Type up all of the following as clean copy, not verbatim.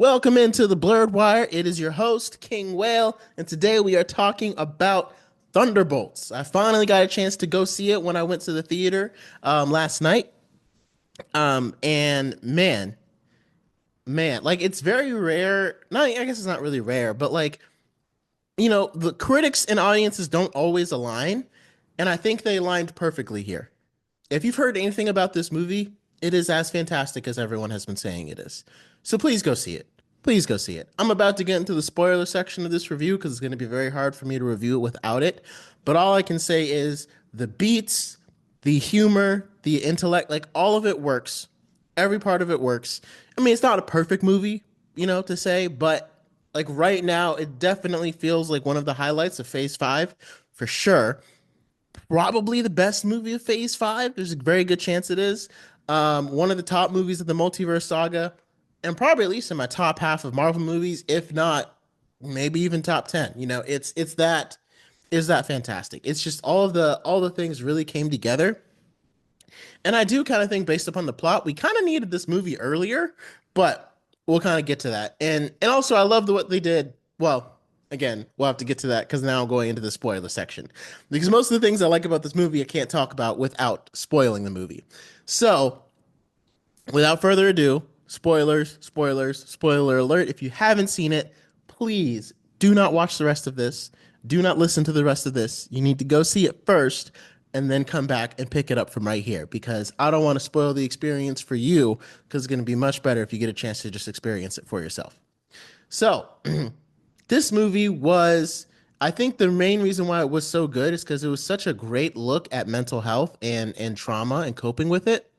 Welcome into the Blurred Wire. It is your host, King Whale, and today we are talking about Thunderbolts. I finally got a chance to go see it when I went to the theater last night. And man, like it's very rare. Not, I guess it's not really rare, but like, the critics and audiences don't always align, and I think they aligned perfectly here. If you've heard anything about this movie, it is as fantastic as everyone has been saying it is. So please go see it. Please go see it. I'm about to get into the spoiler section of this review because it's going to be very hard for me to review it without it. But all I can say is the beats, the humor, the intellect, like all of it works. Every part of it works. I mean, it's not a perfect movie, to say, but like right now, it definitely feels like one of the highlights of Phase 5 for sure. Probably the best movie of Phase 5. There's a very good chance it is. One of the top movies of the multiverse saga, and probably at least in my top half of Marvel movies, if not maybe even top 10. It's that is that fantastic. It's just all the things really came together. And I do kind of think based upon the plot, we kind of needed this movie earlier, but we'll kind of get to that. And also I love what they did. Well, again, we'll have to get to that because now I'm going into the spoiler section. Because most of the things I like about this movie I can't talk about without spoiling the movie. So, without further ado, spoilers, spoilers, spoiler alert. If you haven't seen it, please do not watch the rest of this. Do not listen to the rest of this. You need to go see it first and then come back and pick it up from right here because I don't want to spoil the experience for you because it's going to be much better if you get a chance to just experience it for yourself. So, this movie was, I think the main reason why it was so good is because it was such a great look at mental health and trauma and coping with it.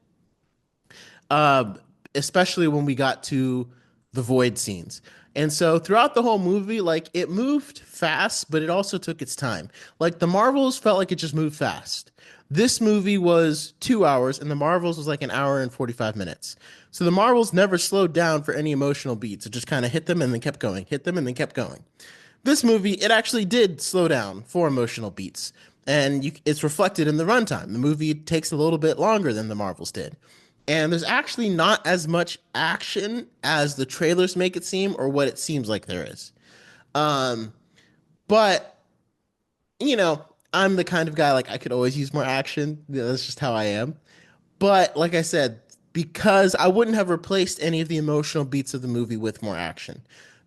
uh, Especially when we got to the void scenes. And so throughout the whole movie, like it moved fast, but it also took its time. Like the Marvels felt like it just moved fast. This movie was 2 hours, and the Marvels was like an hour and 45 minutes. So the Marvels never slowed down for any emotional beats. It just kind of hit them and then kept going, hit them and then kept going. This movie, it actually did slow down for emotional beats, and it's reflected in the runtime. The movie takes a little bit longer than the Marvels did. And there's actually not as much action as the trailers make it seem or what it seems like there is. Um, but, you know, I'm the kind of guy like I could always use more action. That's just how I am. But like I said, because I wouldn't have replaced any of the emotional beats of the movie with more action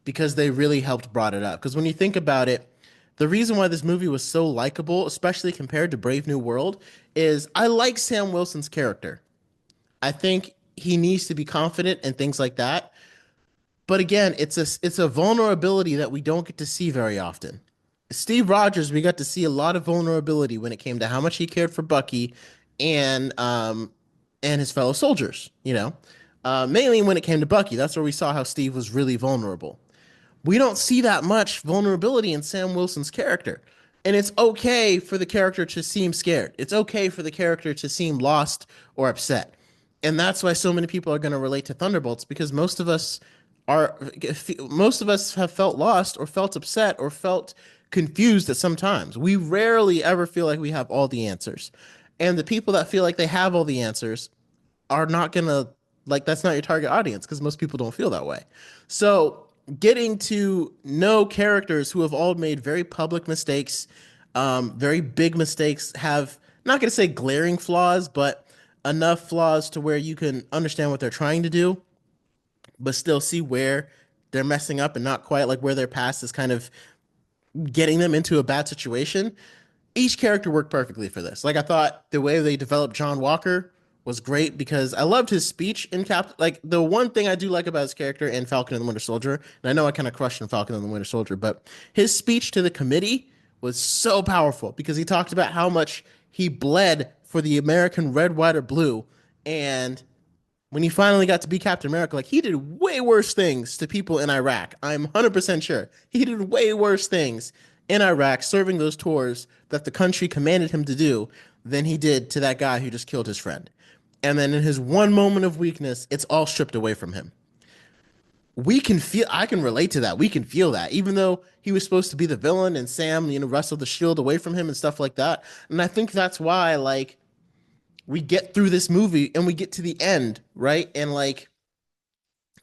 because they really helped brought it up. Because when you think about it, the reason why this movie was so likable, especially compared to Brave New World, is I like Sam Wilson's character. I think he needs to be confident and things like that. But again, it's a vulnerability that we don't get to see very often. Steve Rogers, we got to see a lot of vulnerability when it came to how much he cared for Bucky and his fellow soldiers. Mainly when it came to Bucky, that's where we saw how Steve was really vulnerable. We don't see that much vulnerability in Sam Wilson's character. And it's okay for the character to seem scared. It's okay for the character to seem lost or upset. And that's why so many people are going to relate to Thunderbolts because are most of us have felt lost or felt upset or felt confused at some times. We rarely ever feel like we have all the answers. And the people that feel like they have all the answers are not going to like that's not your target audience because most people don't feel that way. So, getting to know characters who have all made very public mistakes, very big mistakes, have not going to say glaring flaws, but enough flaws to where you can understand what they're trying to do, but still see where they're messing up and not quite like where their past is kind of getting them into a bad situation. Each character worked perfectly for this. Like I thought the way they developed John Walker was great because I loved his speech in Cap. Like the one thing I do like about his character in Falcon and the Winter Soldier, and I know I kind of crushed in Falcon and the Winter Soldier, but his speech to the committee was so powerful because he talked about how much he bled for the American red, white, or blue, and when he finally got to be Captain America, like he did way worse things to people in Iraq. I'm 100% sure he did way worse things in Iraq serving those tours that the country commanded him to do than he did to that guy who just killed his friend. And then in his one moment of weakness, it's all stripped away from him. I can relate to that. We can feel that, even though he was supposed to be the villain and Sam, wrestled the shield away from him and stuff like that. And I think that's why, like, we get through this movie and we get to the end, right? And like,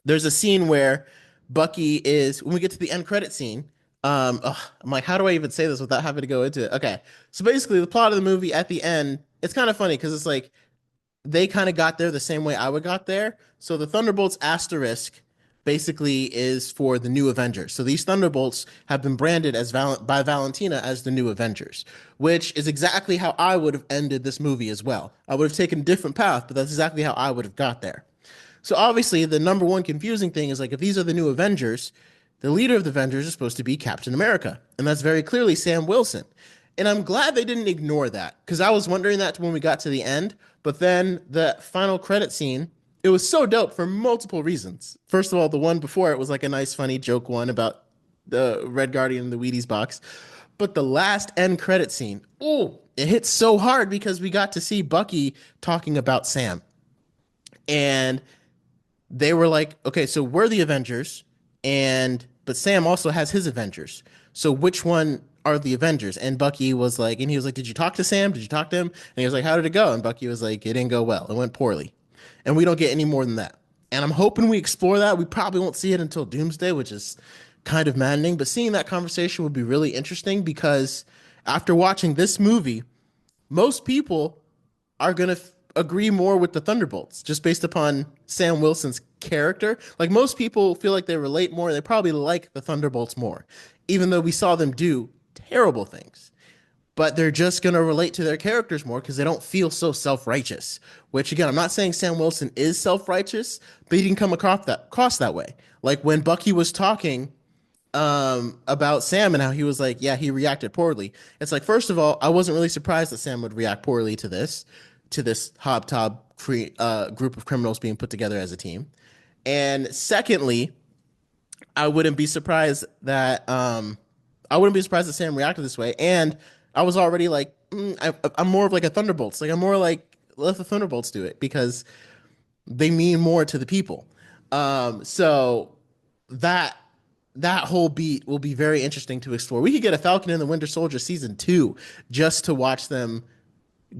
there's a scene where Bucky is when we get to the end credit scene. I'm like, how do I even say this without having to go into it? Okay, so basically, the plot of the movie at the end, it's kind of funny because it's like they kind of got there the same way I would got there. So the Thunderbolts asterisk basically is for the new Avengers. So these Thunderbolts have been branded as by Valentina as the new Avengers, which is exactly how I would have ended this movie as well. I would have taken a different path, but that's exactly how I would have got there. So obviously, the number one confusing thing is like if these are the new Avengers, the leader of the Avengers is supposed to be Captain America, and that's very clearly Sam Wilson. And I'm glad they didn't ignore that because I was wondering that when we got to the end. But then the final credit scene, it was so dope for multiple reasons. First of all, the one before it was like a nice, funny joke one about the Red Guardian in the Wheaties box. But the last end credit scene, oh, it hit so hard because we got to see Bucky talking about Sam. And they were like, okay, so we're the Avengers, and but Sam also has his Avengers. So which one are the Avengers? And Bucky was like, and he was like, did you talk to Sam? Did you talk to him? And he was like, how did it go? And Bucky was like, it didn't go well. It went poorly. And we don't get any more than that. And I'm hoping we explore that. We probably won't see it until Doomsday, which is kind of maddening. But seeing that conversation would be really interesting because after watching this movie, most people are going to agree more with the Thunderbolts just based upon Sam Wilson's character. Like most people feel like they relate more. They probably like the Thunderbolts more, even though we saw them do terrible things. But they're just going to relate to their characters more because they don't feel so self righteous. Which, again, I'm not saying Sam Wilson is self righteous, but he didn't come across that way. Like when Bucky was talking about Sam and how he was like, yeah, he reacted poorly. It's like, first of all, I wasn't really surprised that Sam would react poorly to this group of criminals being put together as a team. And secondly, I wouldn't be surprised that Sam reacted this way. And I was already like, I'm more of like a Thunderbolts. Like I'm more like let the Thunderbolts do it because they mean more to the people. So that that whole beat will be very interesting to explore. We could get a Falcon and the Winter Soldier season 2 just to watch them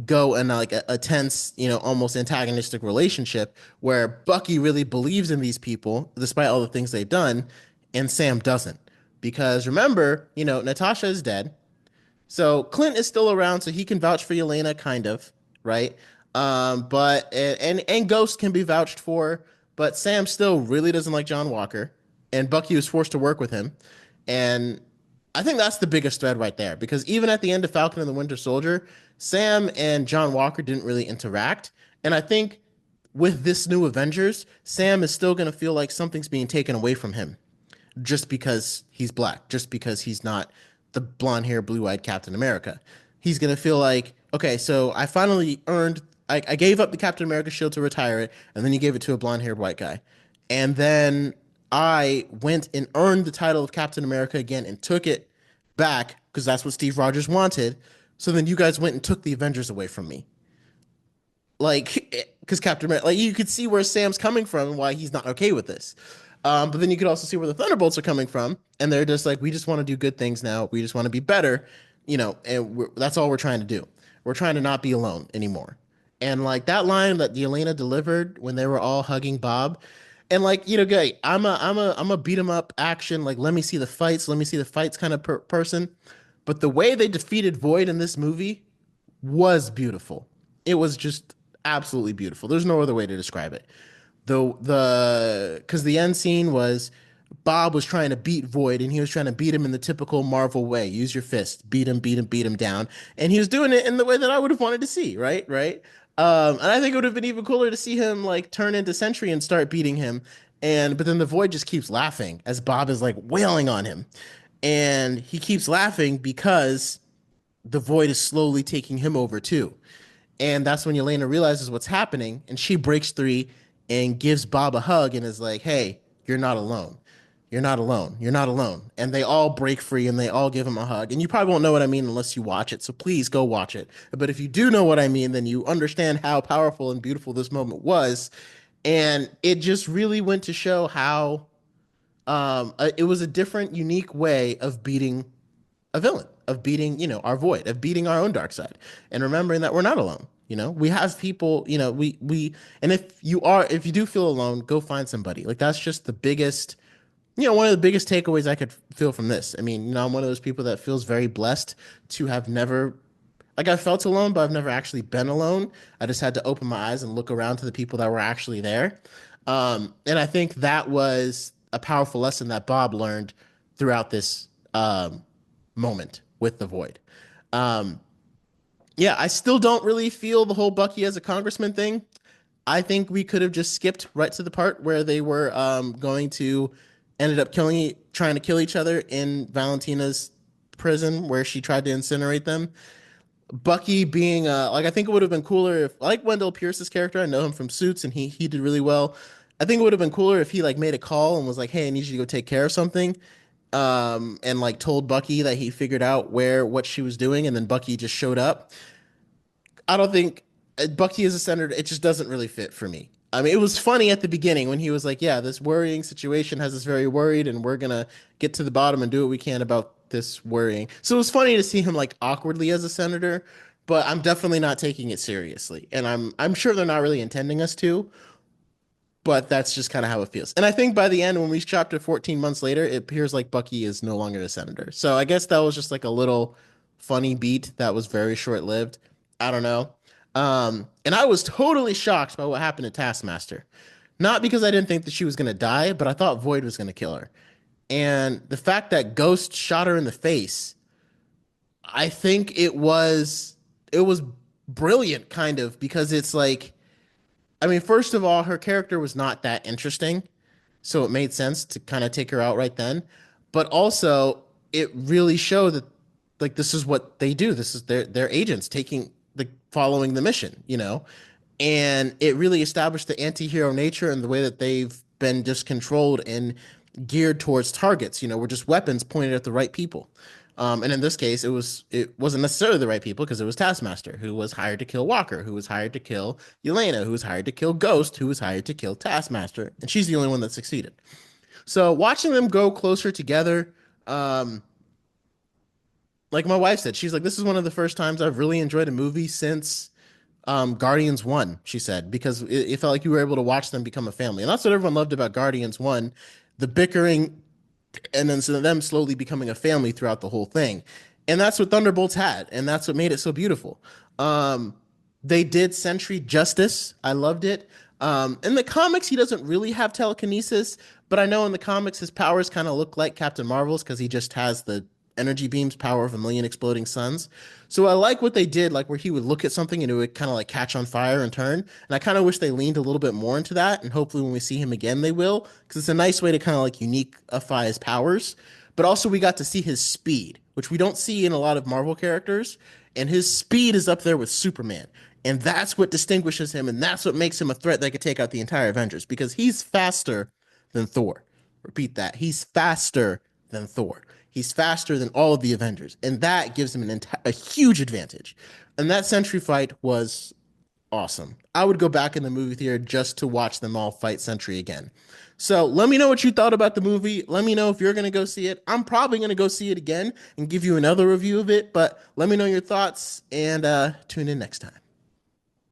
go in like a tense, almost antagonistic relationship where Bucky really believes in these people despite all the things they've done, and Sam doesn't. Because remember, Natasha is dead. So Clint is still around, so he can vouch for Yelena, kind of, right? But and Ghost can be vouched for, but Sam still really doesn't like John Walker, and Bucky was forced to work with him, and I think that's the biggest thread right there because even at the end of Falcon and the Winter Soldier, Sam and John Walker didn't really interact, and I think with this new Avengers, Sam is still going to feel like something's being taken away from him just because he's black, just because he's not the blonde hair, blue eyed Captain America. He's going to feel like, okay, so I finally earned, I gave up the Captain America shield to retire it, and then you gave it to a blonde haired white guy. And then I went and earned the title of Captain America again and took it back because that's what Steve Rogers wanted. So then you guys went and took the Avengers away from me. Like, because Captain America, like, you could see where Sam's coming from and why he's not okay with this. But then you could also see where the Thunderbolts are coming from, and they're just like, we just want to do good things now. We just want to be better, and that's all we're trying to do. We're trying to not be alone anymore. And like that line that Yelena delivered when they were all hugging Bob, and like, gay, I'm a beat 'em up action. Like, let me see the fights kind of person. But the way they defeated Void in this movie was beautiful. It was just absolutely beautiful. There's no other way to describe it. The because the end scene was Bob was trying to beat Void and he was trying to beat him in the typical Marvel way. Use your fist, beat him down. And he was doing it in the way that I would have wanted to see, right? Right. And I think it would have been even cooler to see him like turn into Sentry and start beating him. But then the Void just keeps laughing as Bob is like wailing on him. And he keeps laughing because the Void is slowly taking him over too. And that's when Yelena realizes what's happening and she breaks free and gives Bob a hug and is like, hey, you're not alone. You're not alone. You're not alone. And they all break free and they all give him a hug. And you probably won't know what I mean unless you watch it. So please go watch it. But if you do know what I mean, then you understand how powerful and beautiful this moment was. And it just really went to show how it was a different, unique way of beating a villain, of beating, our Void, of beating our own dark side, and remembering that we're not alone. We have people, and if you do feel alone, go find somebody. Like that's just the biggest One of the biggest takeaways I could feel from this. I mean, I'm one of those people that feels very blessed to have never, like, I felt alone, but I've never actually been alone. I just had to open my eyes and look around to the people that were actually there. And I think that was a powerful lesson that Bob learned throughout this moment with the Void. Um, yeah, I still don't really feel the whole Bucky as a congressman thing. I think we could have just skipped right to the part where they were going to ended up trying to kill each other in Valentina's prison where she tried to incinerate them. Bucky being like I think it would have been cooler if I like Wendell Pierce's character. I know him from Suits and he did really well. I think it would have been cooler if he like made a call and was like, "Hey, I need you to go take care of something." And like told Bucky that he figured out what she was doing and then Bucky just showed up. I don't think Bucky is a senator. It just doesn't really fit for me. I mean, it was funny at the beginning when he was like, "Yeah, this worrying situation has us very worried, and we're gonna get to the bottom and do what we can about this worrying." So it was funny to see him like awkwardly as a senator, but I'm definitely not taking it seriously, and I'm sure they're not really intending us to, but that's just kind of how it feels. And I think by the end, when we shot to 14 months later, it appears like Bucky is no longer a senator. So I guess that was just like a little funny beat that was very short lived. I don't know. And I was totally shocked by what happened to Taskmaster. Not because I didn't think that she was going to die, but I thought Void was going to kill her. And the fact that Ghost shot her in the face, I think it was brilliant kind of because it's like I mean, first of all, her character was not that interesting, so it made sense to kind of take her out right then. But also, it really showed that like this is what they do. This is their agents taking the following the mission, and it really established the anti-hero nature and the way that they've been just controlled and geared towards targets. We're just weapons pointed at the right people. And in this case, it wasn't necessarily the right people because it was Taskmaster who was hired to kill Walker, who was hired to kill Yelena, who was hired to kill Ghost, who was hired to kill Taskmaster, and she's the only one that succeeded. So watching them go closer together, um, like my wife said, she's like, "This is one of the first times I've really enjoyed a movie since Guardians 1," she said, because it felt like you were able to watch them become a family. And that's what everyone loved about Guardians 1, the bickering and then so them slowly becoming a family throughout the whole thing. And that's what Thunderbolts had, and that's what made it so beautiful. Um, they did Sentry justice. I loved it. In the comics, he doesn't really have telekinesis, but I know in the comics his powers kind of look like Captain Marvel's because he just has the energy beams power of a million exploding suns. So I like what they did, like where he would look at something and it would kind of like catch on fire and turn. And I kind of wish they leaned a little bit more into that. And hopefully when we see him again, they will, because it's a nice way to kind of like uniqueify his powers. But also we got to see his speed, which we don't see in a lot of Marvel characters. And his speed is up there with Superman. And that's what distinguishes him, and that's what makes him a threat that could take out the entire Avengers because he's faster than Thor. Repeat that. He's faster than Thor. He's faster than all of the Avengers, and that gives him a huge advantage. And that Sentry fight was awesome. I would go back in the movie theater just to watch them all fight Sentry again. So let me know what you thought about the movie. Let me know if you're going to go see it. I'm probably going to go see it again and give you another review of it, but let me know your thoughts and tune in next time.